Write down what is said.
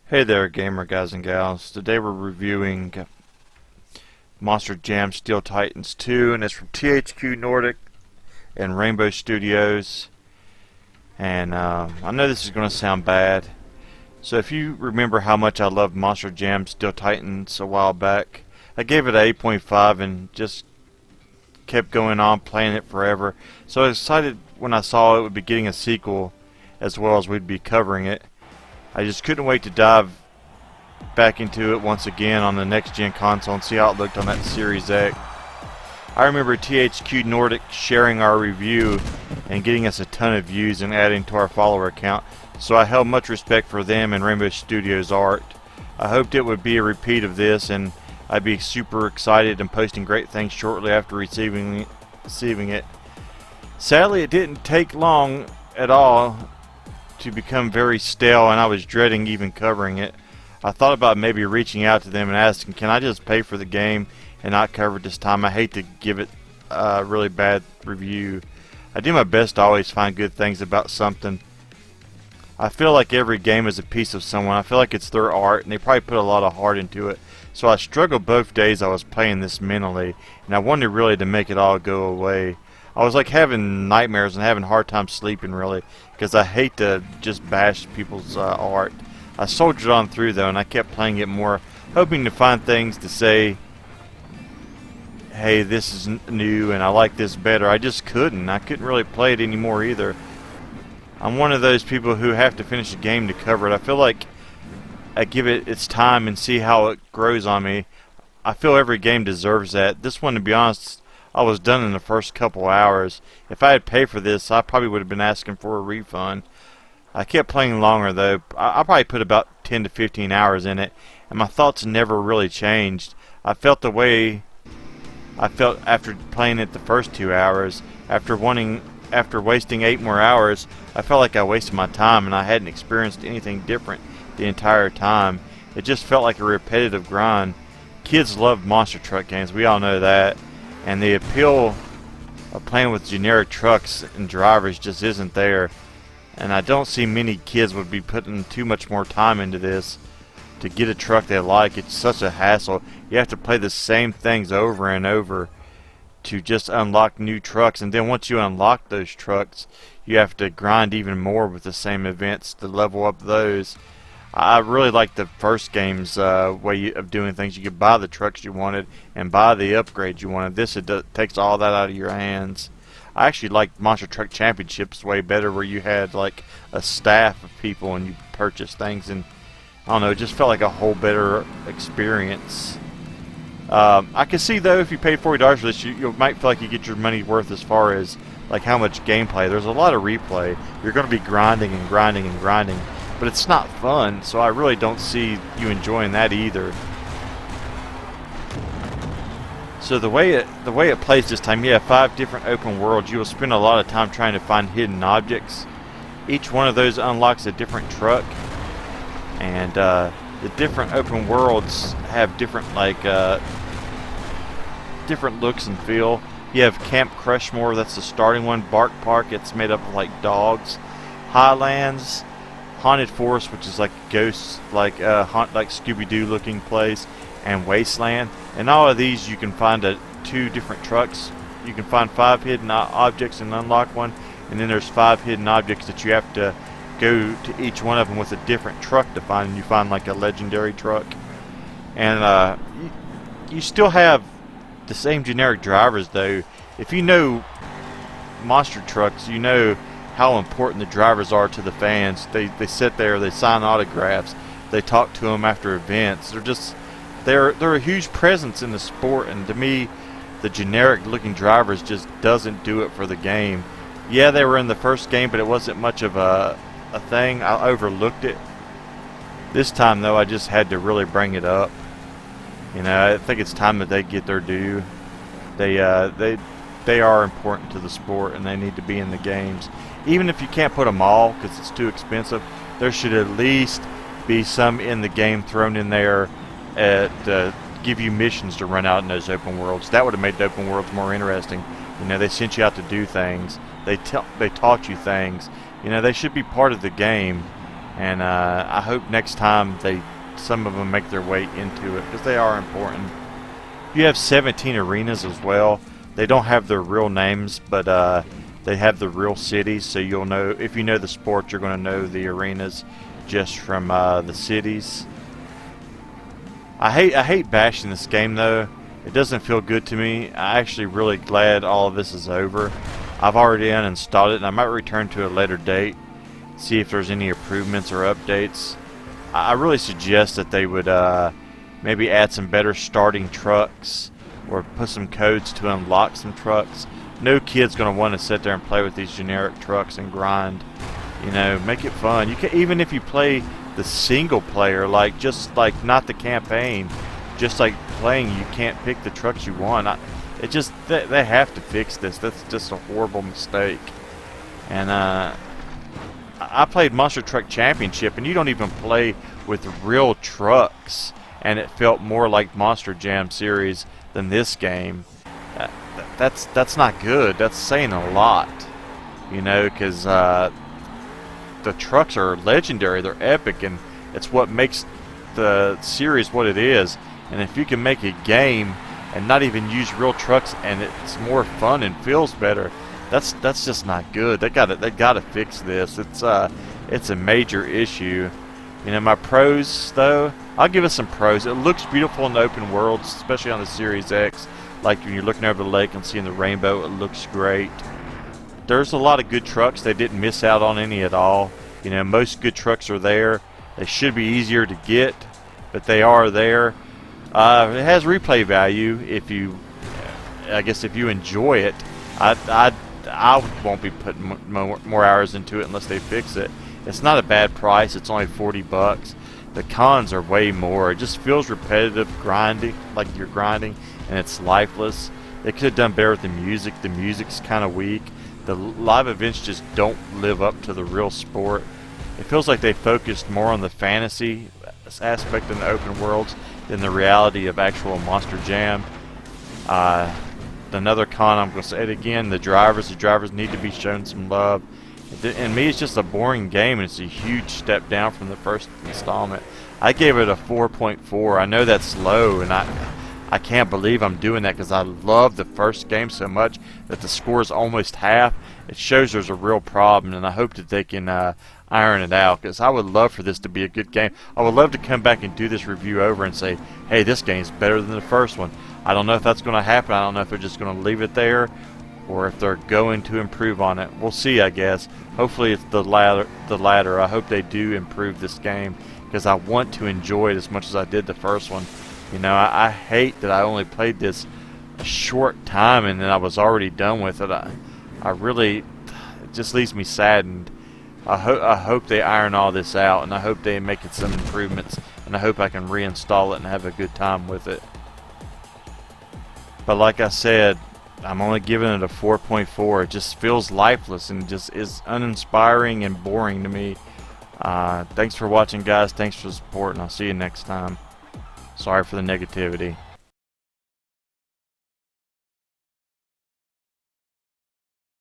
Hey there, gamer guys and gals. Today we're reviewing Monster Jam Steel Titans 2, and it's from THQ Nordic and Rainbow Studios. And I know this is going to sound bad, so if you remember how much I loved Monster Jam Steel Titans a while back, I gave it an 8.5 and just kept going on playing it forever. So I was excited when I saw it would be getting a sequel as well as we'd be covering it. I just couldn't wait to dive back into it once again on the next gen console and see how it looked on that Series X. I remember THQ Nordic sharing our review and getting us a ton of views and adding to our follower count, so I held much respect for them and Rainbow Studios' art. I hoped it would be a repeat of this, and I'd be super excited and posting great things shortly after receiving it. Sadly, it didn't take long at all to become very stale, and I was dreading even covering it. I thought about maybe reaching out to them and asking, can I just pay for the game and not cover it this time? I hate to give it a really bad review. I do my best to always find good things about something. I feel like every game is a piece of someone. I feel like it's their art, and they probably put a lot of heart into it. So I struggled both days I was playing this mentally, and I wanted really to make it all go away. I was like having nightmares and having a hard time sleeping, really, because I hate to just bash people's art. I soldiered on through though, and I kept playing it more, hoping to find things to say, hey, this is new and I like this better. I just couldn't. I couldn't really play it anymore either. I'm one of those people who have to finish a game to cover it. I feel like I give it its time and see how it grows on me. I feel every game deserves that. This one, to be honest, I was done in the first couple hours. If I had paid for this, I probably would have been asking for a refund. I kept playing longer though. I probably put about 10 to 15 hours in it, and my thoughts never really changed. I felt the way I felt after playing it the first 2 hours. After wasting 8 more hours, I felt like I wasted my time and I hadn't experienced anything different the entire time. It just felt like a repetitive grind. Kids love monster truck games, we all know that, and the appeal of playing with generic trucks and drivers just isn't there. And I don't see many kids would be putting too much more time into this to get a truck they like. It's such a hassle. You have to play the same things over and over to just unlock new trucks, and then once you unlock those trucks, you have to grind even more with the same events to level up those. I really like the first game's way of doing things. You could buy the trucks you wanted and buy the upgrades you wanted. This takes all that out of your hands. I actually liked Monster Truck Championships way better, where you had like a staff of people and you purchased things, and I don't know, it just felt like a whole better experience. I can see though, if you paid $40 for this, you might feel like you get your money worth as far as like how much gameplay. There's a lot of replay. You're going to be grinding and grinding and grinding, but it's not fun, so I really don't see you enjoying that either. So the way it plays this time, you have 5 different open worlds. You will spend a lot of time trying to find hidden objects. Each one of those unlocks a different truck, and the different open worlds have different different looks and feel. You have Camp Crushmore, that's the starting one. Bark Park, it's made up of like dogs. Highlands, Haunted Forest, which is like ghosts, like Scooby-Doo looking place, and Wasteland. In all of these you can find 2 different trucks. You can find 5 hidden objects and unlock one, and then there's 5 hidden objects that you have to go to each one of them with a different truck to find, and you find like a legendary truck. And you still have the same generic drivers though. If you know monster trucks, you know how important the drivers are to the fans. They sit there, they sign autographs, they talk to them after events. They're a huge presence in the sport, and to me the generic looking drivers just doesn't do it for the game. Yeah, they were in the first game, but it wasn't much of a thing. I overlooked it. This time though, I just had to really bring it up. You know, I think it's time that they get their due. They are important to the sport, and they need to be in the games. Even if you can't put them all because it's too expensive, there should at least be some in the game thrown in there give you missions to run out in those open worlds. That would have made the open worlds more interesting. You know, they sent you out to do things. They taught you things. You know, they should be part of the game. And I hope next time some of them make their way into it, because they are important. You have 17 arenas as well. They don't have their real names, but they have the real cities, so you'll know, if you know the sport, you're going to know the arenas just from the cities. I hate bashing this game though. It doesn't feel good to me. I'm actually really glad all of this is over. I've already uninstalled it, and I might return to a later date, see if there's any improvements or updates. I really suggest that they would maybe add some better starting trucks, or put some codes to unlock some trucks. No kid's going to want to sit there and play with these generic trucks and grind. You know, make it fun. You can, even if you play the single player, just like not the campaign, just like playing, you can't pick the trucks you want. They have to fix this. That's just a horrible mistake. And I played Monster Truck Championship, and you don't even play with real trucks, and it felt more like Monster Jam series than this game. That's not good. That's saying a lot, you know, because the trucks are legendary. They're epic, and it's what makes the series what it is. And if you can make a game and not even use real trucks, and it's more fun and feels better, that's just not good. They gotta fix this. It's a major issue. You know, my pros though, I'll give it some pros. It looks beautiful in the open worlds, especially on the Series X. Like when you're looking over the lake and seeing the rainbow, it looks great. There's a lot of good trucks. They didn't miss out on any at all. You know, most good trucks are there. They should be easier to get, but they are there. It has replay value if you, I guess, if you enjoy it. I won't be putting more hours into it unless they fix it. It's not a bad price. It's only $40. The cons are way more. It just feels repetitive, grinding, like you're grinding, and it's lifeless. They could have done better with the music. The music's kind of weak. The live events just don't live up to the real sport. It feels like they focused more on the fantasy aspect in the open worlds than the reality of actual Monster Jam. Another con, I'm going to say it again, the drivers need to be shown some love. And me, it's just a boring game, and it's a huge step down from the first installment. I gave it a 4.4. I know that's low, and I can't believe I'm doing that, because I love the first game so much that the score is almost half. It shows there's a real problem, and I hope that they can iron it out, because I would love for this to be a good game. I would love to come back and do this review over and say, hey, this game's better than the first one. I don't know if that's going to happen. I don't know if they're just going to leave it there, or if they're going to improve on it. We'll see, I guess. Hopefully it's the latter. I hope they do improve this game, because I want to enjoy it as much as I did the first one. You know, I hate that I only played this a short time and then I was already done with it. I really, it just leaves me saddened. I hope they iron all this out, and I hope they make it some improvements, and I hope I can reinstall it and have a good time with it. But like I said, I'm only giving it a 4.4. It just feels lifeless and just is uninspiring and boring to me. Thanks for watching, guys. Thanks for the support, and I'll see you next time. Sorry for the negativity.